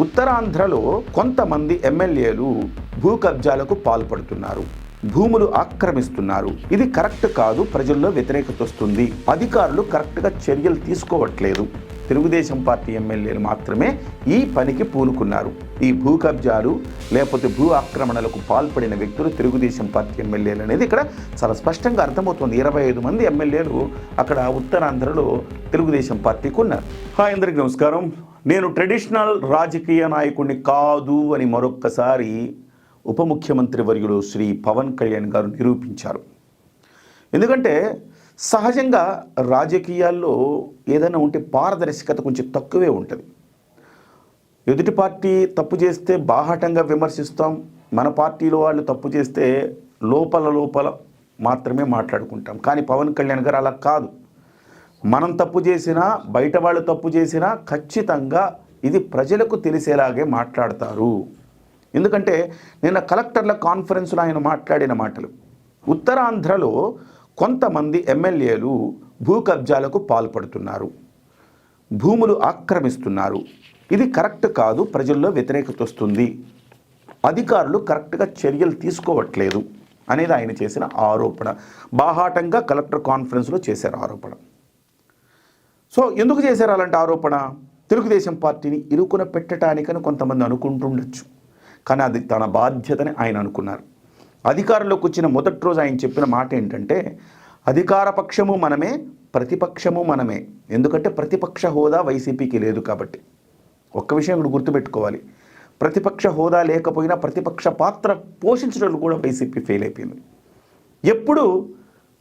ఉత్తరాంధ్రలో కొంతమంది ఎమ్మెల్యేలు భూ కబ్జాలకు పాల్పడుతున్నారు, భూములు ఆక్రమిస్తున్నారు. ఇది కరెక్ట్ కాదు, ప్రజల్లో వ్యతిరేకత వస్తుంది, అధికారులు కరెక్ట్గా చర్యలు తీసుకోవట్లేదు. తెలుగుదేశం పార్టీ ఎమ్మెల్యేలు మాత్రమే ఈ పనికి పూనుకున్నారు. ఈ భూ కబ్జాలు లేకపోతే భూ ఆక్రమణలకు పాల్పడిన వ్యక్తులు తెలుగుదేశం పార్టీ ఎమ్మెల్యేలు అనేది ఇక్కడ చాలా స్పష్టంగా అర్థమవుతుంది. 25 మంది ఎమ్మెల్యేలు అక్కడ ఉత్తరాంధ్రలో తెలుగుదేశం పార్టీకి ఉన్నారు. హాయ్, అందరికీ నమస్కారం. నేను ట్రెడిషనల్ రాజకీయ నాయకుడిని కాదు అని మరొక్కసారి ఉప ముఖ్యమంత్రి వర్యులు శ్రీ పవన్ కళ్యాణ్ గారు నిరూపించారు. ఎందుకంటే సహజంగా రాజకీయాల్లో ఏదైనా ఉంటే పారదర్శకత కొంచెం తక్కువే ఉంటుంది. ఎదుటి పార్టీ తప్పు చేస్తే బాహాటంగా విమర్శిస్తాం, మన పార్టీలో వాళ్ళు తప్పు చేస్తే లోపల మాత్రమే మాట్లాడుకుంటాం. కానీ పవన్ కళ్యాణ్ గారు అలా కాదు. మనం తప్పు చేసినా బయట వాళ్ళు తప్పు చేసినా ఖచ్చితంగా ఇది ప్రజలకు తెలిసేలాగే మాట్లాడతారు. ఎందుకంటే నిన్న కలెక్టర్ల కాన్ఫరెన్స్లో ఆయన మాట్లాడిన మాటలు, ఉత్తరాంధ్రలో కొంతమంది ఎమ్మెల్యేలు భూ కబ్జాలకు పాల్పడుతున్నారు, భూములు ఆక్రమిస్తున్నారు. ఇది కరెక్ట్ కాదు, ప్రజల్లో వ్యతిరేకత వస్తుంది, అధికారులు కరెక్ట్గా చర్యలు తీసుకోవట్లేదు అనేది ఆయన చేసిన ఆరోపణ. బాహాటంగా కలెక్టర్ కాన్ఫరెన్స్లో చేశారు ఆరోపణ. సో ఎందుకు చేశారు అలాంటి ఆరోపణ? తెలుగుదేశం పార్టీని ఇరుకున పెట్టడానికని కొంతమంది అనుకుంటుండొచ్చు, కానీ అది తన బాధ్యతని ఆయన అనుకున్నారు. అధికారంలోకి వచ్చిన మొదటి రోజు ఆయన చెప్పిన మాట ఏంటంటే, అధికార పక్షము మనమే, ప్రతిపక్షము మనమే. ఎందుకంటే ప్రతిపక్ష హోదా వైసీపీకి లేదు కాబట్టి. ఒక్క విషయం కూడా గుర్తుపెట్టుకోవాలి, ప్రతిపక్ష హోదా లేకపోయినా ప్రతిపక్ష పాత్ర పోషించడంలో కూడా వైసీపీ ఫెయిల్ అయిపోయింది. ఎప్పుడు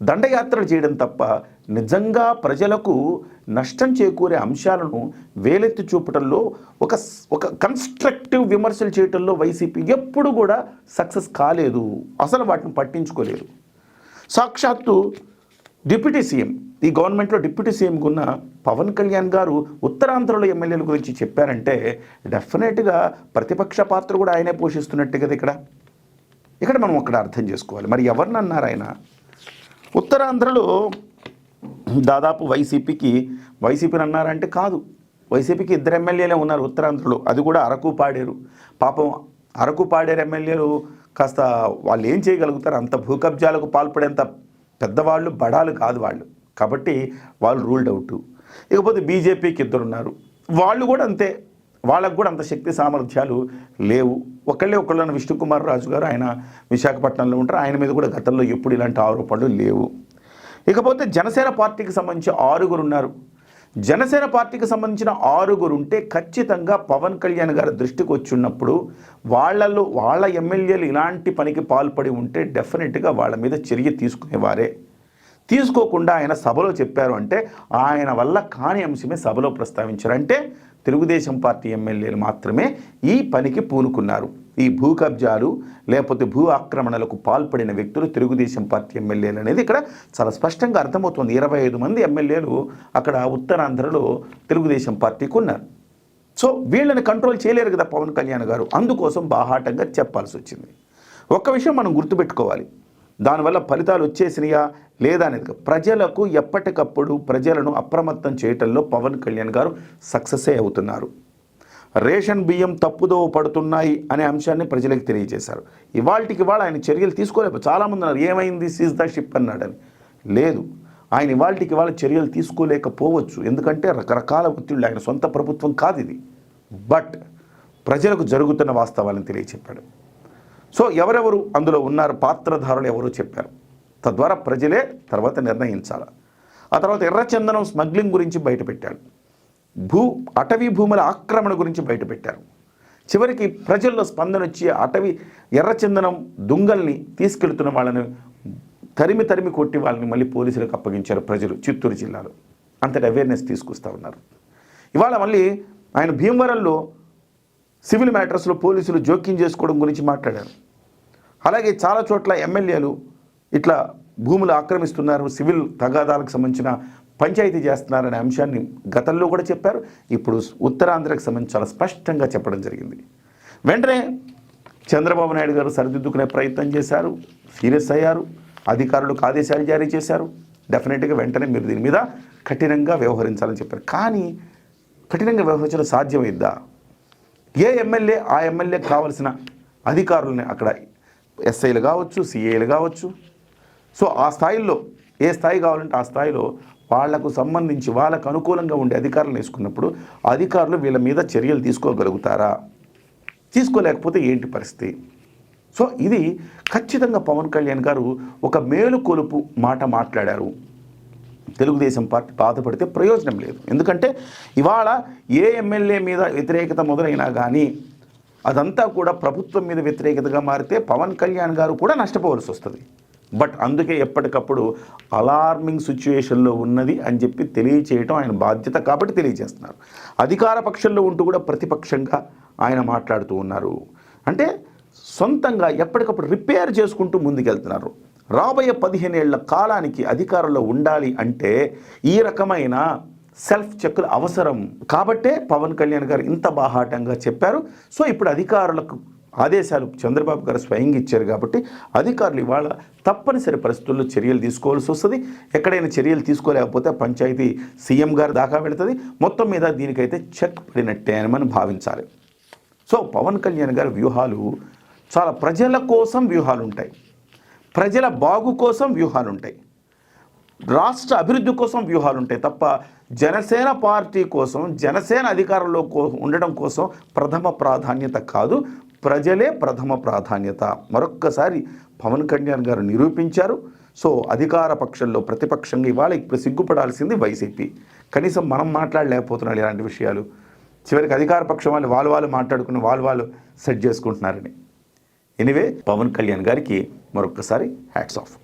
దండయాత్రలు చేయడం తప్ప నిజంగా ప్రజలకు నష్టం చేకూరే అంశాలను వేలెత్తి చూపటంలో ఒక కన్స్ట్రక్టివ్ విమర్శలు చేయటంలో వైసీపీ ఎప్పుడు కూడా సక్సెస్ కాలేదు, అసలు వాటిని పట్టించుకోలేదు. సాక్షాత్తు డిప్యూటీ సీఎం, ఈ గవర్నమెంట్లో డిప్యూటీ సీఎంగా ఉన్న పవన్ కళ్యాణ్ గారు ఉత్తరాంధ్రలో ఎమ్మెల్యేల గురించి చెప్పారంటే డెఫినెట్గా ప్రతిపక్ష పాత్ర కూడా ఆయనే పోషిస్తున్నట్టే కదా. ఇక్కడ మనం అక్కడ అర్థం చేసుకోవాలి. మరి ఎవరిని అన్నారు ఆయన? ఉత్తరాంధ్రలో దాదాపు వైసీపీని అన్నారంటే కాదు, వైసీపీకి 2 ఎమ్మెల్యేలే ఉన్నారు ఉత్తరాంధ్రలో, అది కూడా అరకు పాడేరు. పాపం అరకు పాడేరు ఎమ్మెల్యేలు కాస్త వాళ్ళు ఏం చేయగలుగుతారు? అంత భూ కబ్జాలకు పాల్పడేంత పెద్దవాళ్ళు బడాలు కాదు వాళ్ళు, కాబట్టి వాళ్ళు రూల్డ్ అవుట్. ఇకపోతే బీజేపీకి 2 ఉన్నారు, వాళ్ళు కూడా అంతే, వాళ్ళకు కూడా అంత శక్తి సామర్థ్యాలు లేవు. ఒకళ్ళన్న విష్ణుకుమార్ రాజు గారు, ఆయన విశాఖపట్నంలో ఉంటారు, ఆయన మీద కూడా గతంలో ఎప్పుడు ఇలాంటి ఆరోపణలు లేవు. ఇకపోతే జనసేన పార్టీకి సంబంధించి 6 ఉన్నారు. జనసేన పార్టీకి సంబంధించిన 6 ఉంటే ఖచ్చితంగా పవన్ కళ్యాణ్ గారి దృష్టికి వచ్చి ఉన్నప్పుడు వాళ్ళ ఎమ్మెల్యేలు ఇలాంటి పనికి పాల్పడి ఉంటే డెఫినెట్గా వాళ్ళ మీద చర్య తీసుకునేవారే. తీసుకోకుండా ఆయన సభలో చెప్పారు అంటే ఆయన వల్ల కాని అంశమే సభలో ప్రస్తావించారు. అంటే తెలుగుదేశం పార్టీ ఎమ్మెల్యేలు మాత్రమే ఈ పనికి పూనుకున్నారు. ఈ భూ కబ్జాలు లేకపోతే భూ ఆక్రమణలకు పాల్పడిన వ్యక్తులు తెలుగుదేశం పార్టీ ఎమ్మెల్యేలు అనేది ఇక్కడ చాలా స్పష్టంగా అర్థమవుతుంది. 25 మంది ఎమ్మెల్యేలు అక్కడ ఉత్తరాంధ్రలో తెలుగుదేశం పార్టీకి ఉన్నారు. సో వీళ్ళని కంట్రోల్ చేయలేరు కదా పవన్ కళ్యాణ్ గారు, అందుకోసం బాహాటంగా చెప్పాల్సి వచ్చింది. ఒక్క విషయం మనం గుర్తుపెట్టుకోవాలి, దానివల్ల ఫలితాలు వచ్చేసినాయా లేదా అనేది, ప్రజలకు ఎప్పటికప్పుడు ప్రజలను అప్రమత్తం చేయటంలో పవన్ కళ్యాణ్ గారు సక్సెసే అవుతున్నారు. రేషన్ బియ్యం తప్పుదో పడుతున్నాయి అనే అంశాన్ని ప్రజలకు తెలియజేశారు. ఇవాళ ఆయన చర్యలు తీసుకోలేదు. చాలామంది అన్నారు ఏమైంది, సీజ్ ద షిప్ అన్నాడని. లేదు, ఆయన ఇవాళ చర్యలు తీసుకోలేకపోవచ్చు, ఎందుకంటే రకరకాల ఒత్తిళ్ళు, ఆయన సొంత ప్రభుత్వం కాదు ఇది. బట్ ప్రజలకు జరుగుతున్న వాస్తవాలను తెలియచెప్పాడు. సో ఎవరెవరు అందులో ఉన్నారు, పాత్రధారులు ఎవరు చెప్పారు, తద్వారా ప్రజలే తర్వాత నిర్ణయించాలి. ఆ తర్వాత ఎర్రచందనం స్మగ్లింగ్ గురించి బయటపెట్టాడు, అటవీ భూముల ఆక్రమణ గురించి బయటపెట్టారు. చివరికి ప్రజల్లో స్పందన వచ్చి ఎర్రచందనం దుంగల్ని తీసుకెళ్తున్న వాళ్ళని తరిమి కొట్టి వాళ్ళని మళ్ళీ పోలీసులకు అప్పగించారు ప్రజలు చిత్తూరు జిల్లాలో. అంతటి అవేర్నెస్ తీసుకొస్తూ ఉన్నారు. ఇవాళ మళ్ళీ ఆయన భీమవరంలో సివిల్ మ్యాటర్స్లో పోలీసులు జోక్యం చేసుకోవడం గురించి మాట్లాడారు. అలాగే చాలా చోట్ల ఎమ్మెల్యేలు ఇట్లా భూములు ఆక్రమిస్తున్నారు, సివిల్ తగాదాలకు సంబంధించిన పంచాయతీ చేస్తున్నారనే అంశాన్ని గతంలో కూడా చెప్పారు. ఇప్పుడు ఉత్తరాంధ్రకు సంబంధించి చాలా స్పష్టంగా చెప్పడం జరిగింది. వెంటనే చంద్రబాబు నాయుడు గారు సరిదిద్దుకునే ప్రయత్నం చేశారు, సీరియస్ అయ్యారు, అధికారులకు ఆదేశాలు జారీ చేశారు. డెఫినెట్గా వెంటనే మీరు దీని మీద కఠినంగా వ్యవహరించాలని చెప్పారు. కానీ కఠినంగా వ్యవహరించడం సాధ్యమైద్దా? ఏ ఎమ్మెల్యే ఆ ఎమ్మెల్యేకి కావాల్సిన అధికారులని అక్కడ ఎస్ఐలు కావచ్చు, సిఐలు కావచ్చు, సో ఆ స్థాయిల్లో ఏ స్థాయి కావాలంటే ఆ స్థాయిలో వాళ్లకు సంబంధించి వాళ్ళకు అనుకూలంగా ఉండే అధికారులను వేసుకున్నప్పుడు అధికారులు వీళ్ళ మీద చర్యలు తీసుకోగలుగుతారా? తీసుకోలేకపోతే ఏంటి పరిస్థితి? సో ఇది ఖచ్చితంగా పవన్ కళ్యాణ్ గారు ఒక మేలుకొలుపు మాట మాట్లాడారు. తెలుగుదేశం పార్టీ బాధపడితే ప్రయోజనం లేదు. ఎందుకంటే ఇవాళ ఏ ఎమ్మెల్యే మీద వ్యతిరేకత మొదలైనా కానీ అదంతా కూడా ప్రభుత్వం మీద వ్యతిరేకతగా మారితే పవన్ కళ్యాణ్ గారు కూడా నష్టపోవాల్సి వస్తుంది. బట్ అందుకే ఎప్పటికప్పుడు అలార్మింగ్ సిచ్యుయేషన్లో ఉన్నది అని చెప్పి తెలియచేయటం ఆయన బాధ్యత కాబట్టి తెలియజేస్తున్నారు. అధికార పక్షంలో ఉంటూ కూడా ప్రతిపక్షంగా ఆయన మాట్లాడుతూ ఉన్నారు. అంటే సొంతంగా ఎప్పటికప్పుడు రిపేర్ చేసుకుంటూ ముందుకెళ్తున్నారు. రాబోయే 15 ఏళ్ల కాలానికి అధికారంలో ఉండాలి అంటే ఈ రకమైన సెల్ఫ్ చెక్లు అవసరం కాబట్టే పవన్ కళ్యాణ్ గారు ఇంత బాహాటంగా చెప్పారు. సో ఇప్పుడు అధికారులకు ఆదేశాలు చంద్రబాబు గారు స్వయంగా ఇచ్చారు కాబట్టి అధికారులు ఇవాళ తప్పనిసరి పరిస్థితుల్లో చర్యలు తీసుకోవాల్సి వస్తుంది. ఎక్కడైనా చర్యలు తీసుకోలేకపోతే పంచాయతీ సీఎం గారు దాకా వెళుతుంది. మొత్తం మీద దీనికైతే చెక్ పడినట్టే అని మనం భావించాలి. సో పవన్ కళ్యాణ్ గారి వ్యూహాలు చాలా ప్రజల కోసం వ్యూహాలు ఉంటాయి, ప్రజల బాగు కోసం వ్యూహాలు ఉంటాయి, రాష్ట్ర అభివృద్ధి కోసం వ్యూహాలు ఉంటాయి తప్ప జనసేన పార్టీ కోసం, జనసేన అధికారంలో ఉండడం కోసం ప్రథమ ప్రాధాన్యత కాదు. ప్రజలే ప్రథమ ప్రాధాన్యత. మరొక్కసారి పవన్ కళ్యాణ్ గారు నిరూపించారు. సో అధికార పక్షంలో ప్రతిపక్షంగా ఇవాళ ఇప్పుడు సిగ్గుపడాల్సింది వైసీపీ. కనీసం మనం మాట్లాడలేకపోతున్నాడు ఇలాంటి విషయాలు. చివరికి అధికార పక్షం వాళ్ళు మాట్లాడుకుని వాళ్ళు సెట్ చేసుకుంటున్నారని. ఎనివే పవన్ కళ్యాణ్ గారికి మరొక్కసారి హ్యాట్స్ ఆఫ్.